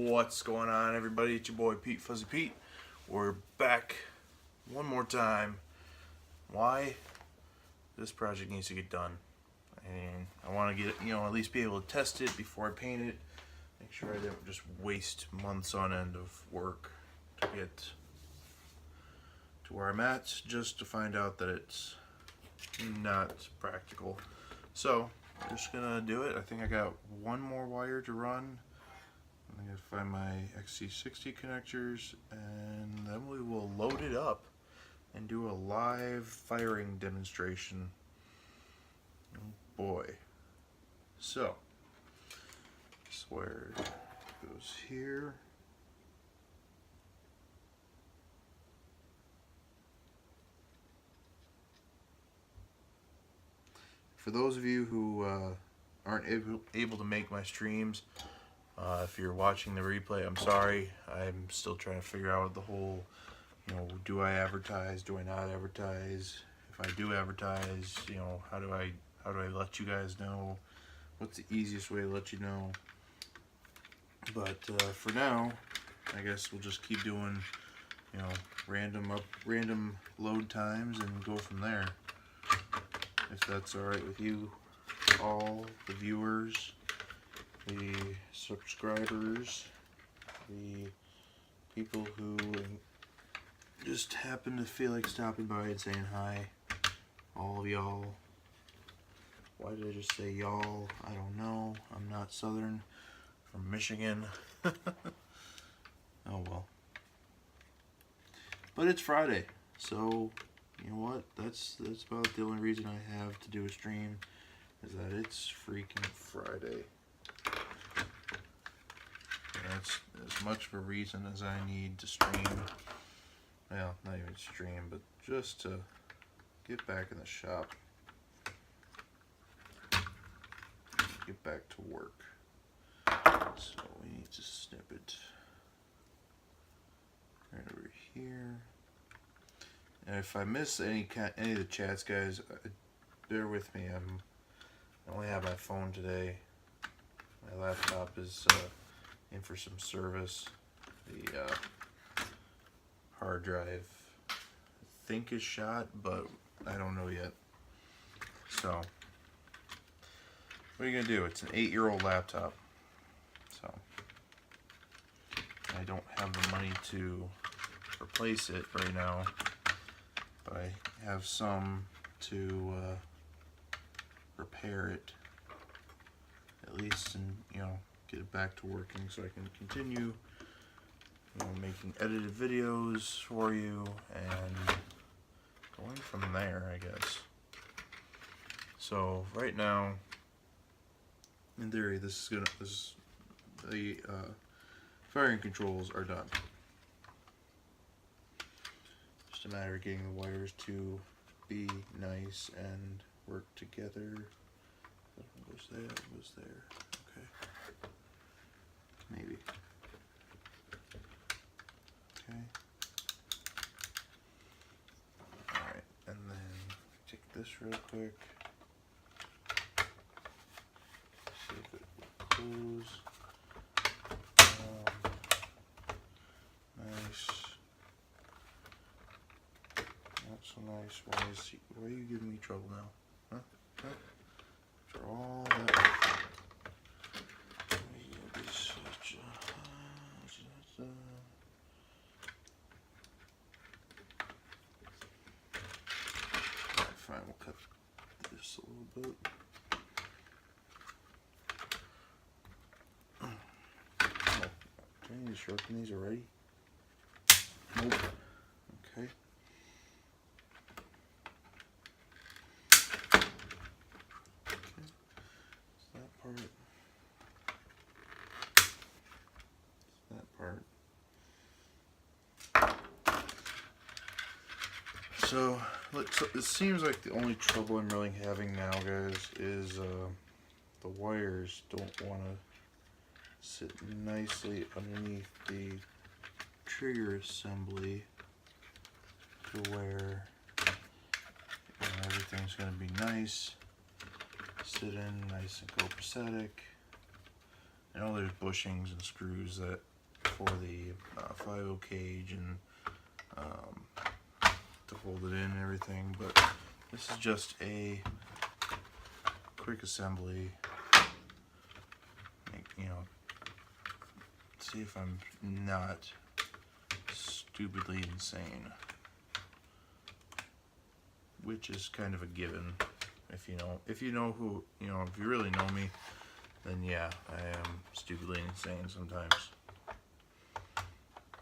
What's going on, everybody? It's your boy PeteFuzzyPete. We're back one more time. Why? This project needs to get done, and I want to get it, at least be able to test it before I paint it. Make sure I don't just waste months on end of work to get to where I'm at, just to find out that it's not practical. So I'm just gonna do it. I think I got one more wire to run. I'm gonna find my XC60 connectors, and then we will load it up and do a live firing demonstration. Oh boy. So this wire goes here. For those of you who aren't able to make my streams, if you're watching the replay, I'm sorry. I'm still trying to figure out the whole, do I advertise? Do I not advertise? If I do advertise, how do I let you guys know? What's the easiest way to let you know? But for now, I guess we'll just keep doing, random load times and go from there. If that's all right with you, all the viewers, the subscribers, the people who just happen to feel like stopping by and saying hi, all of y'all. Why did I just say y'all? I don't know. I'm not Southern, from Michigan. Oh well. But it's Friday, so you know what? That's about the only reason I have to do a stream, is that it's freaking Friday. That's as much of a reason as I need to stream. Well, not even stream, but just to get back in the shop. Get back to work. So we need to snip it right over here. And if I miss any of the chats, guys, bear with me. I only have my phone today. My laptop is in for some service. The hard drive, I think, is shot, but I don't know yet. So what are you gonna do? It's an 8-year-old laptop, so I don't have the money to replace it right now, but I have some to repair it, at least, and get it back to working so I can continue making edited videos for you and going from there, I guess. So right now, in theory, the firing controls are done. Just a matter of getting the wires to be nice and work together. That one goes there, that goes there. Okay. Maybe. Okay. Alright, and then take this real quick. See if it will close. Nice. Not so nice. Why are you giving me trouble now? Huh? After all that. Fine, we'll cut this a little bit. Oh, do I need to sharpen these already? Nope. Okay. Okay. So that part. That part. So it seems like the only trouble I'm really having now, guys, is the wires don't want to sit nicely underneath the trigger assembly to where everything's going to be nice, sit in nice and copacetic. I know there's bushings and screws that for the 5/0 cage and to hold it in and everything, but this is just a quick assembly. You know, see if I'm not stupidly insane, which is kind of a given. If you know who, if you really know me, then yeah, I am stupidly insane sometimes.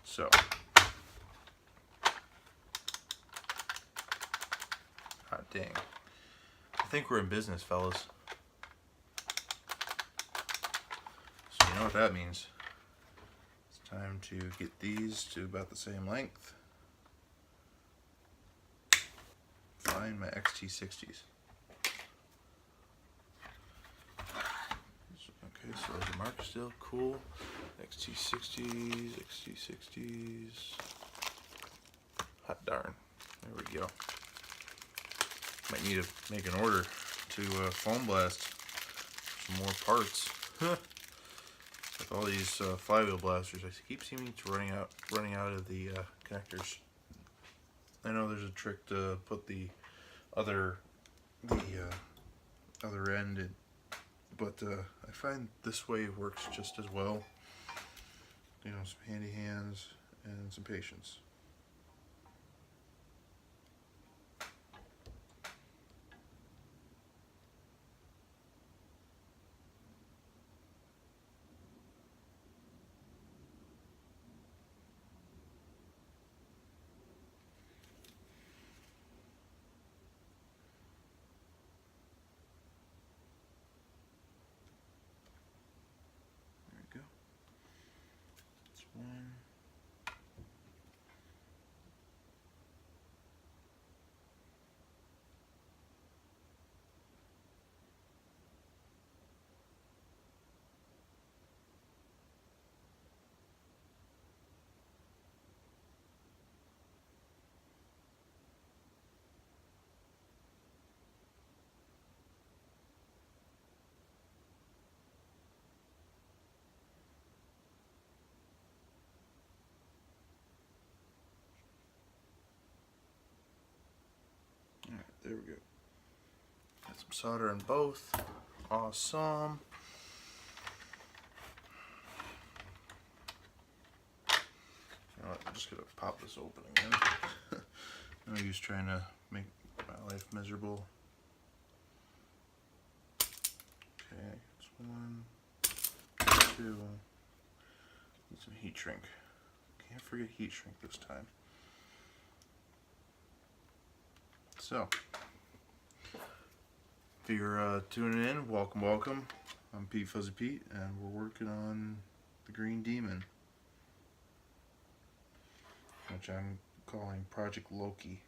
So, hot dang. I think we're in business, fellas. So you know what that means. It's time to get these to about the same length. Find my XT60s. Okay, so there's a mark still. Cool. XT60s, XT60s. Hot darn. There we go. Might need to make an order to foam blast some more parts. With all these 5/0 blasters, I keep seeming to running out of the connectors. I know there's a trick to put the other end in, but I find this way works just as well. You know, some handy hands and some patience. One. Alright, there we go. Got some solder on both. Awesome. You know what, I'm just gonna pop this open again. No use trying to make my life miserable. Okay, it's 1, 2. Need some heat shrink. Can't forget heat shrink this time. So, if you're tuning in, welcome. I'm PeteFuzzyPete, and we're working on the Green Demon, which I'm calling Project Loki,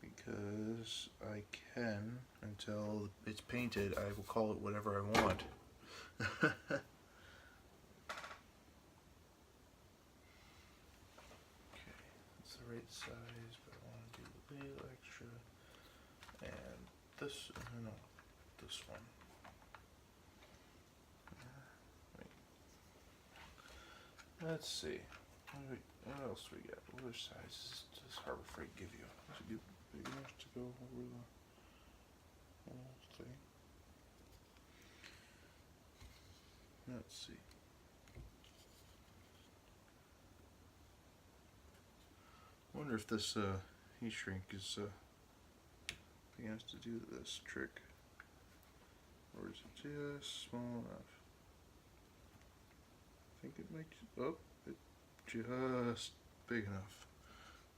because I can, until it's painted, I will call it whatever I want. Okay, that's the right size, but I want to do a little extra. And this, no, this one. Let's see. What else do we got? What other sizes does Harbor Freight give you? Does it give big enough to go over the whole thing? Let's see. I wonder if this heat shrink is big enough to do this trick, or is it just small enough? I think it makes it just big enough.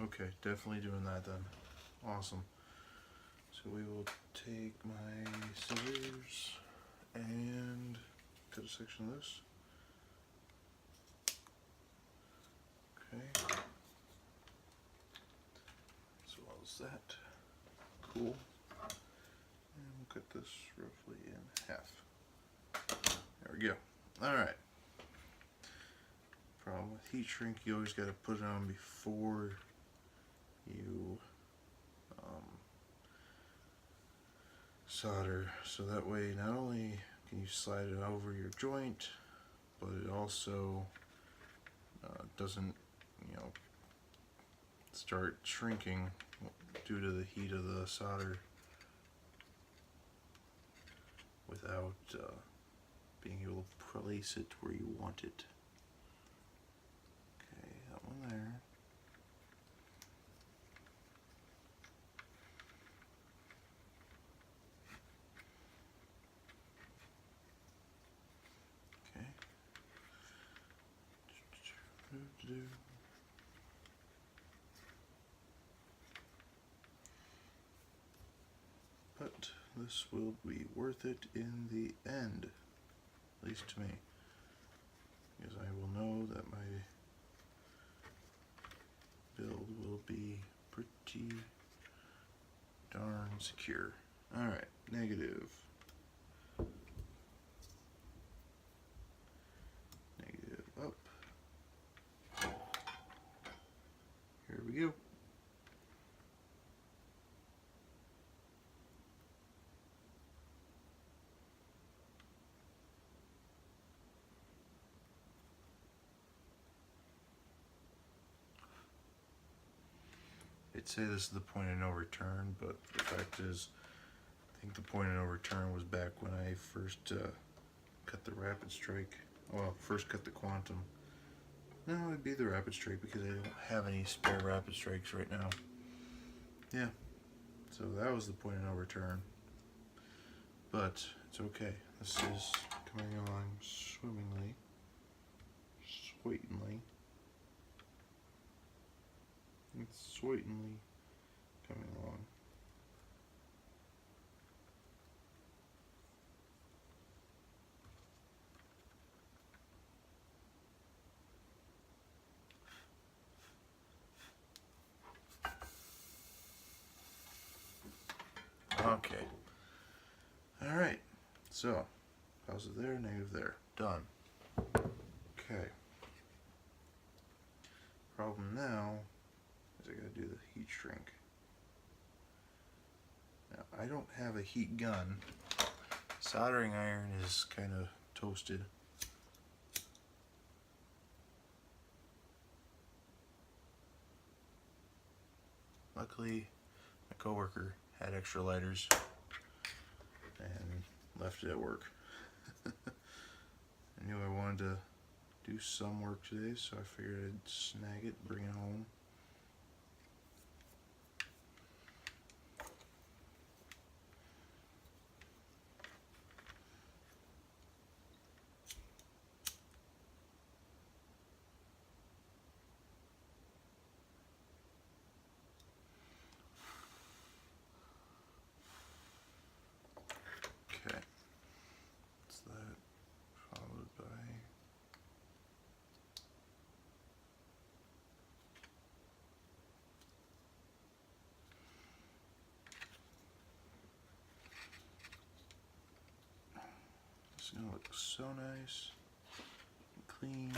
Okay, definitely doing that then. Awesome. So we will take my scissors and cut a section of this. Okay. As well as that. Cool. And we'll cut this roughly in half. There we go. Alright. Problem with heat shrink, you always got to put it on before you solder, so that way not only can you slide it over your joint, but it also doesn't, you know, start shrinking due to the heat of the solder without being able to place it where you want it. Okay, that one there. Okay. But this will be worth it in the end, at least to me, because I will know that my build will be pretty darn secure. Alright, negative. Negative up. Here we go. I'd say this is the point of no return, but the fact is, I think the point of no return was back when I first cut the rapid strike. Well, first cut the quantum. No, it'd be the rapid strike because I don't have any spare rapid strikes right now. Yeah, so that was the point of no return. But it's okay. This is coming along swimmingly, sweetly. It's sweetly coming along. Okay. Alright. So, positive there, negative there. Done. Okay. Problem now is I gotta do the heat shrink. Now, I don't have a heat gun. Soldering iron is kind of toasted. Luckily, my coworker had extra lighters and left it at work. I knew I wanted to do some work today, so I figured I'd snag it, bring it home. Okay, that's that, followed by it's gonna look so nice, clean.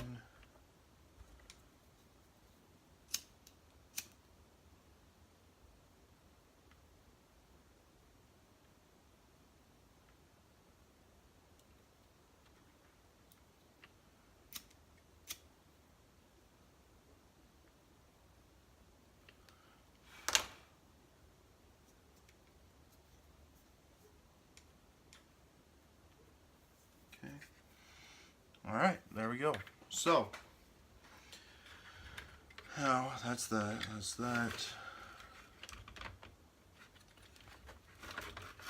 Okay. All right, there we go. So, now that's that. That's that.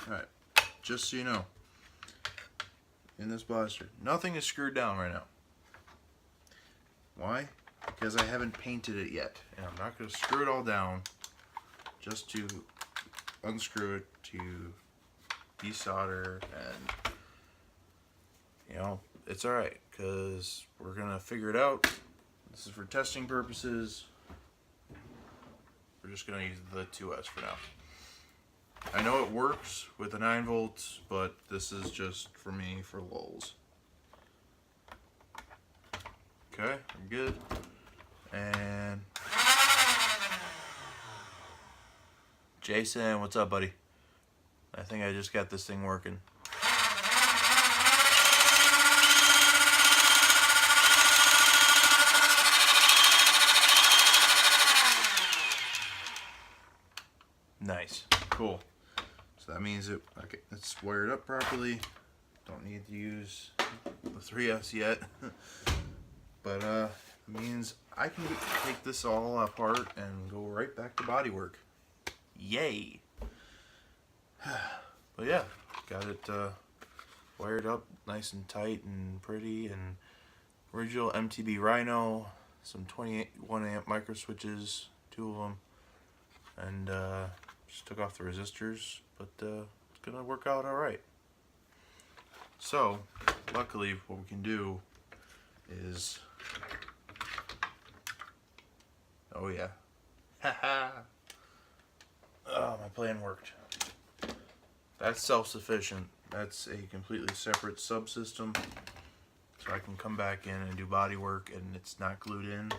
All right, just so you know, in this blaster, nothing is screwed down right now. Why? Because I haven't painted it yet, and I'm not going to screw it all down just to unscrew it to desolder, and you know, it's alright because we're going to figure it out. This is for testing purposes. We're just going to use the 2S for now. I know it works with the 9 volts, but this is just for me for lulz. Okay, I'm good. And Jason, what's up, buddy? I think I just got this thing working. it's wired up properly. Don't need to use the 3S yet. But it means I can take this all apart and go right back to bodywork. Yay! But yeah, got it wired up nice and tight and pretty, and original MTB Rhino, some 21 amp micro switches, 2 of them, and just took off the resistors, but it's gonna work out alright. So luckily what we can do is, oh yeah, haha, oh, my plan worked. That's self-sufficient. That's a completely separate subsystem, so I can come back in and do body work, and it's not glued in.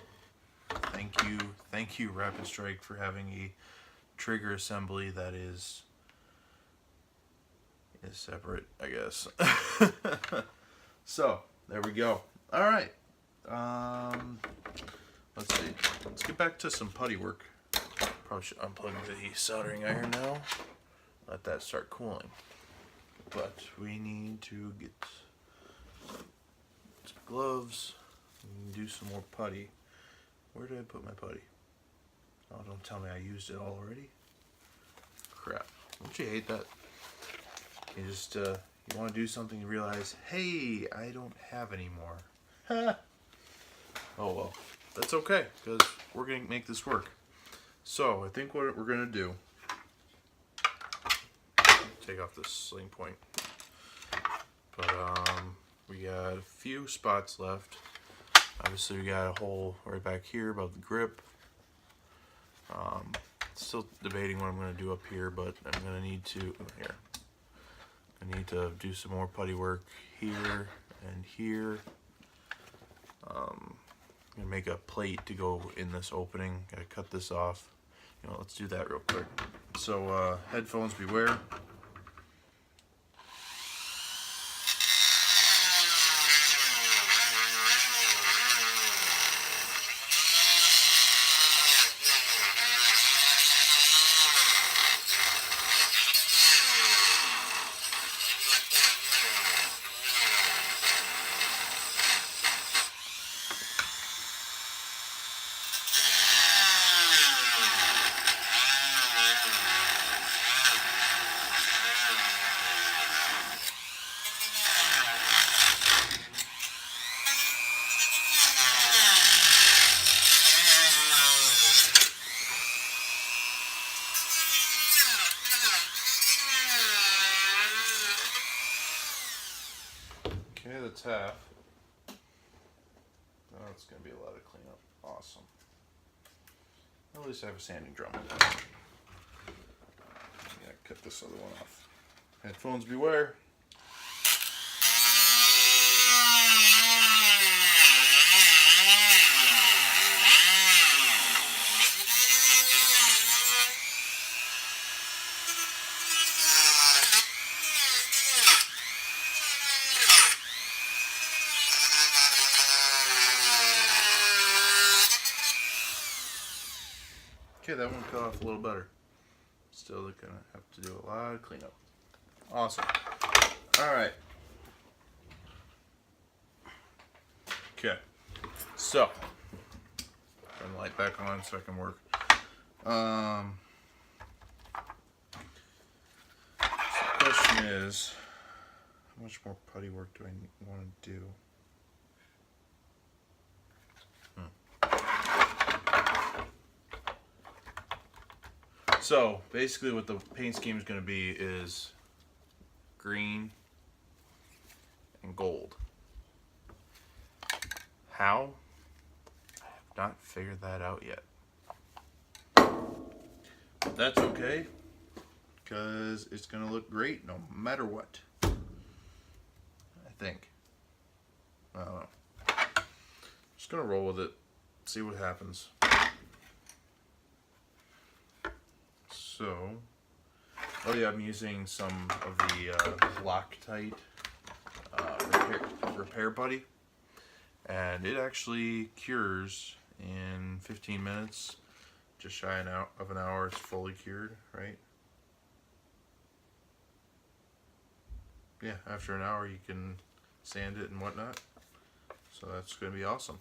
Thank you Rapid Strike for having a trigger assembly that is separate, I guess. So there we go. All right. Let's see. Let's get back to some putty work. Probably should unplug the soldering iron now. Let that start cooling. But we need to get some gloves and do some more putty. Where did I put my putty? Oh, don't tell me I used it already. Crap. Don't you hate that? You just, you want to do something and realize, hey, I don't have any more. Oh well. That's okay, because we're going to make this work. So, I think what we're going to do, take off this sling point, but we got a few spots left. Obviously we got a hole right back here above the grip. Still debating what I'm going to do up here, but I'm going to need to, I need to do some more putty work here and here. I'm going to make a plate to go in this opening. Got to cut this off. You know, let's do that real quick. So headphones beware. Okay, that's half. Oh, it's going to be a lot of cleanup. Awesome. At least I have a sanding drum. Yeah, cut this other one off. Headphones beware. Okay, that one cut off a little better. Still gonna have to do a lot of cleanup. Awesome. Alright. Okay. So, turn the light back on so I can work. So the question is, how much more putty work do I want to do? So basically what the paint scheme is going to be is green and gold. How? I have not figured that out yet. But that's okay, because it's going to look great no matter what. I think. I don't know. Just going to roll with it, see what happens. So, oh yeah, I'm using some of the Loctite repair putty, and it actually cures in 15 minutes, just shy of an hour. It's fully cured, right? yeah, after an hour you can sand it and whatnot. So that's going to be awesome.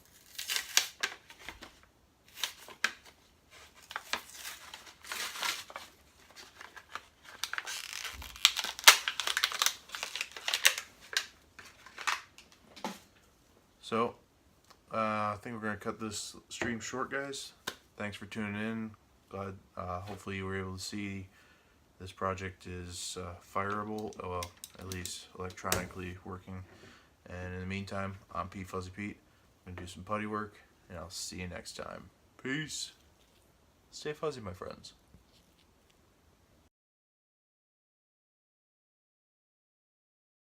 So, I think we're going to cut this stream short, guys. Thanks for tuning in. Glad, hopefully you were able to see this project is fireable, well, at least electronically working. And in the meantime, I'm PeteFuzzyPete. I'm going to do some putty work, and I'll see you next time. Peace. Stay fuzzy, my friends.